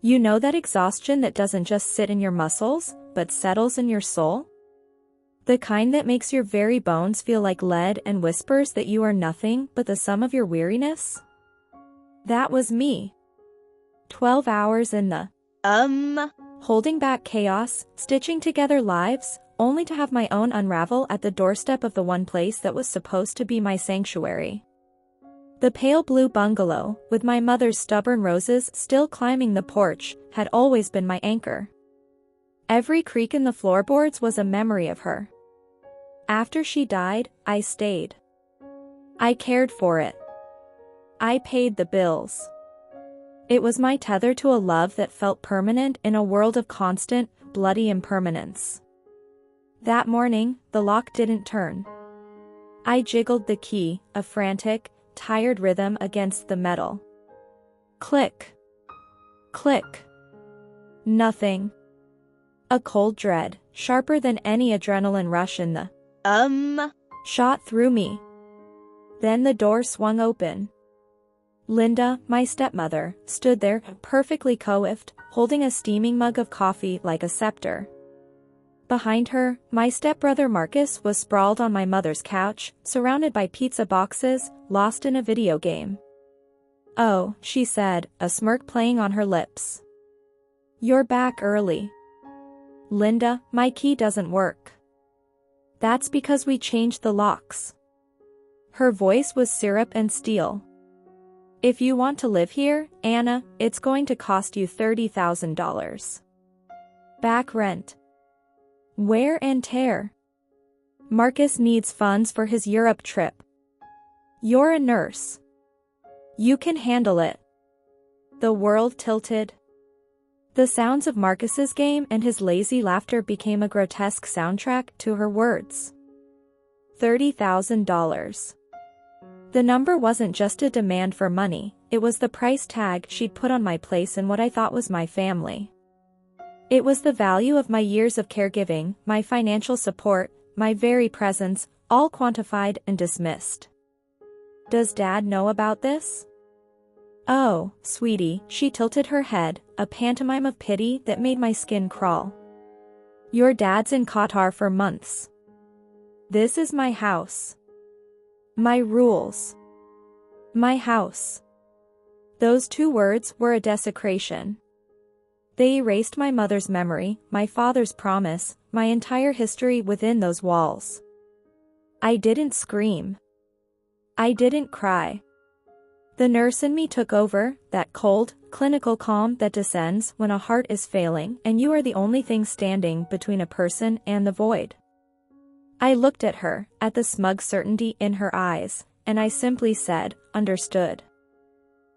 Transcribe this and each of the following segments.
You know that exhaustion that doesn't just sit in your muscles, but settles in your soul? The kind that makes your very bones feel like lead and whispers that you are nothing but the sum of your weariness? That was me. 12 hours in the holding back chaos, stitching together lives, only to have my own unravel at the doorstep of the one place that was supposed to be my sanctuary. The pale blue bungalow, with my mother's stubborn roses still climbing the porch, had always been my anchor. Every creak in the floorboards was a memory of her. After she died, I stayed. I cared for it. I paid the bills. It was my tether to a love that felt permanent in a world of constant, bloody impermanence. That morning, the lock didn't turn. I jiggled the key, a frantic, tired rhythm against the metal. Click. Click. Nothing. A cold dread, sharper than any adrenaline rush in the shot through me. Then the door swung open. Linda, my stepmother, stood there, perfectly coiffed, holding a steaming mug of coffee like a scepter. Behind her, my stepbrother Marcus was sprawled on my mother's couch, surrounded by pizza boxes, lost in a video game. "Oh," she said, a smirk playing on her lips. "You're back early." "Linda, my key doesn't work." "That's because we changed the locks." Her voice was syrup and steel. "If you want to live here, Anna, it's going to cost you $30,000. Back rent. Wear and tear. Marcus needs funds for his Europe trip. You're a nurse. You can handle it." The world tilted. The sounds of Marcus's game and his lazy laughter became a grotesque soundtrack to her words. $30,000. The number wasn't just a demand for money, it was the price tag she'd put on my place in what I thought was my family. It was the value of my years of caregiving, my financial support, my very presence, all quantified and dismissed. "Does Dad know about this?" "Oh, sweetie," she tilted her head, a pantomime of pity that made my skin crawl. "Your dad's in Qatar for months. This is my house. My rules. My house." Those two words were a desecration. They erased my mother's memory, my father's promise, my entire history within those walls. I didn't scream. I didn't cry. The nurse in me took over, that cold, clinical calm that descends when a heart is failing and you are the only thing standing between a person and the void. I looked at her, at the smug certainty in her eyes, and I simply said, "Understood."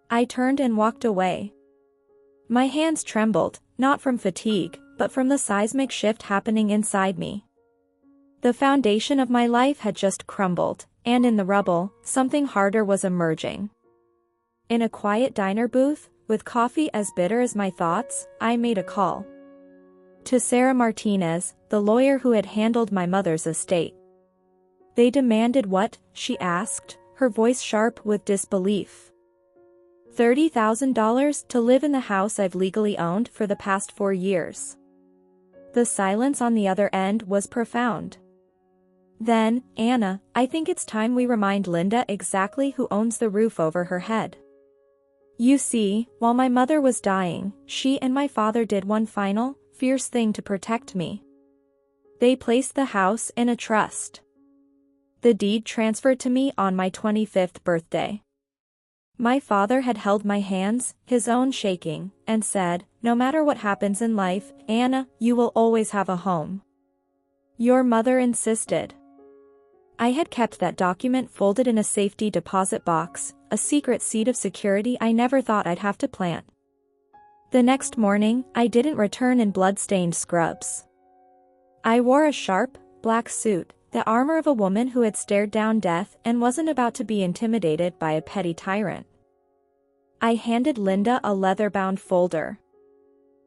I turned and walked away. My hands trembled, not from fatigue, but from the seismic shift happening inside me. The foundation of my life had just crumbled, and in the rubble, something harder was emerging. In a quiet diner booth, with coffee as bitter as my thoughts, I made a call. To Sarah Martinez, the lawyer who had handled my mother's estate. "They demanded what?" she asked, her voice sharp with disbelief. $30,000 to live in the house I've legally owned for the past 4 years. The silence on the other end was profound. "Then, Anna, I think it's time we remind Linda exactly who owns the roof over her head. You see, while my mother was dying, she and my father did one final, fierce thing to protect me. They placed the house in a trust. The deed transferred to me on my 25th birthday. My father had held my hands, his own shaking, and said, 'No matter what happens in life, Anna, you will always have a home.' Your mother insisted." I had kept that document folded in a safety deposit box, a secret seed of security I never thought I'd have to plant. The next morning, I didn't return in blood-stained scrubs. I wore a sharp, black suit, the armor of a woman who had stared down death and wasn't about to be intimidated by a petty tyrant. I handed Linda a leather-bound folder.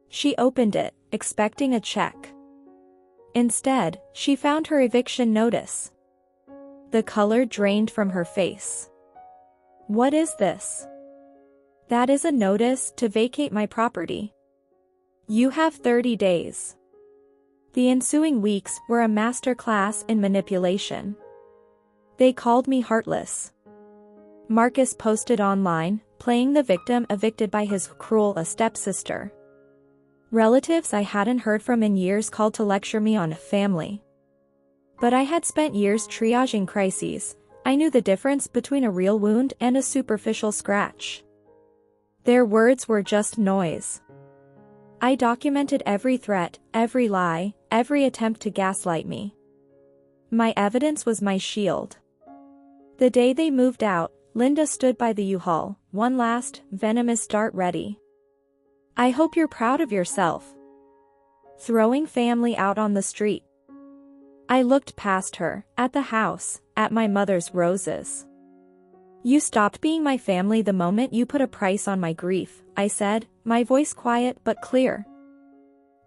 She opened it, expecting a check. Instead, she found her eviction notice. The color drained from her face. "What is this?" "That is a notice to vacate my property." You have 30 days. The ensuing weeks were a masterclass in manipulation. They called me heartless. Marcus posted online, playing the victim evicted by his cruel stepsister. Relatives I hadn't heard from in years called to lecture me on family. But I had spent years triaging crises. I knew the difference between a real wound and a superficial scratch. Their words were just noise. I documented every threat, every lie, every attempt to gaslight me. My evidence was my shield. The day they moved out, Linda stood by the U-Haul, one last, venomous dart ready. I hope you're proud of yourself. Throwing family out on the street. I looked past her, at the house, at my mother's roses. You stopped being my family the moment you put a price on my grief, I said, my voice quiet but clear.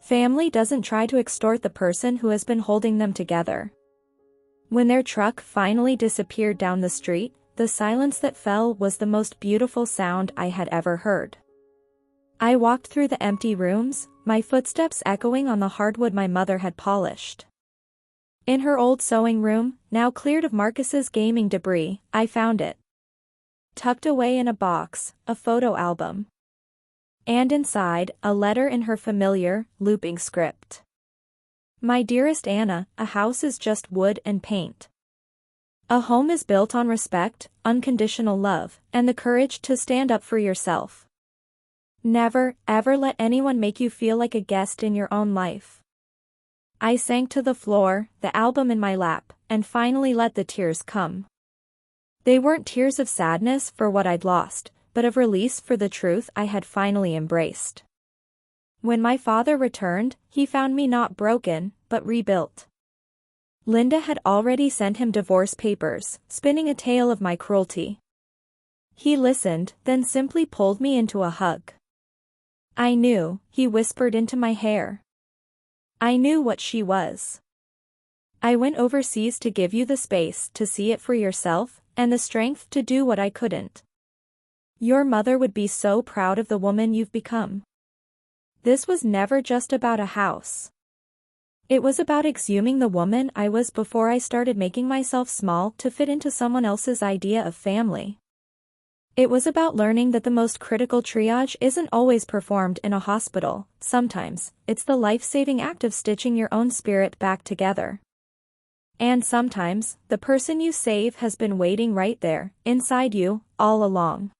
Family doesn't try to extort the person who has been holding them together. When their truck finally disappeared down the street, the silence that fell was the most beautiful sound I had ever heard. I walked through the empty rooms, my footsteps echoing on the hardwood my mother had polished. In her old sewing room, now cleared of Marcus's gaming debris, I found it. Tucked away in a box, a photo album. And inside, a letter in her familiar, looping script. My dearest Anna, a house is just wood and paint. A home is built on respect, unconditional love, and the courage to stand up for yourself. Never, ever let anyone make you feel like a guest in your own life. I sank to the floor, the album in my lap, and finally let the tears come. They weren't tears of sadness for what I'd lost, but of release for the truth I had finally embraced. When my father returned, he found me not broken, but rebuilt. Linda had already sent him divorce papers, spinning a tale of my cruelty. He listened, then simply pulled me into a hug. I knew, he whispered into my hair. I knew what she was. I went overseas to give you the space to see it for yourself, and the strength to do what I couldn't. Your mother would be so proud of the woman you've become. This was never just about a house. It was about exhuming the woman I was before I started making myself small to fit into someone else's idea of family. It was about learning that the most critical triage isn't always performed in a hospital. Sometimes, it's the life-saving act of stitching your own spirit back together. And sometimes, the person you save has been waiting right there, inside you, all along.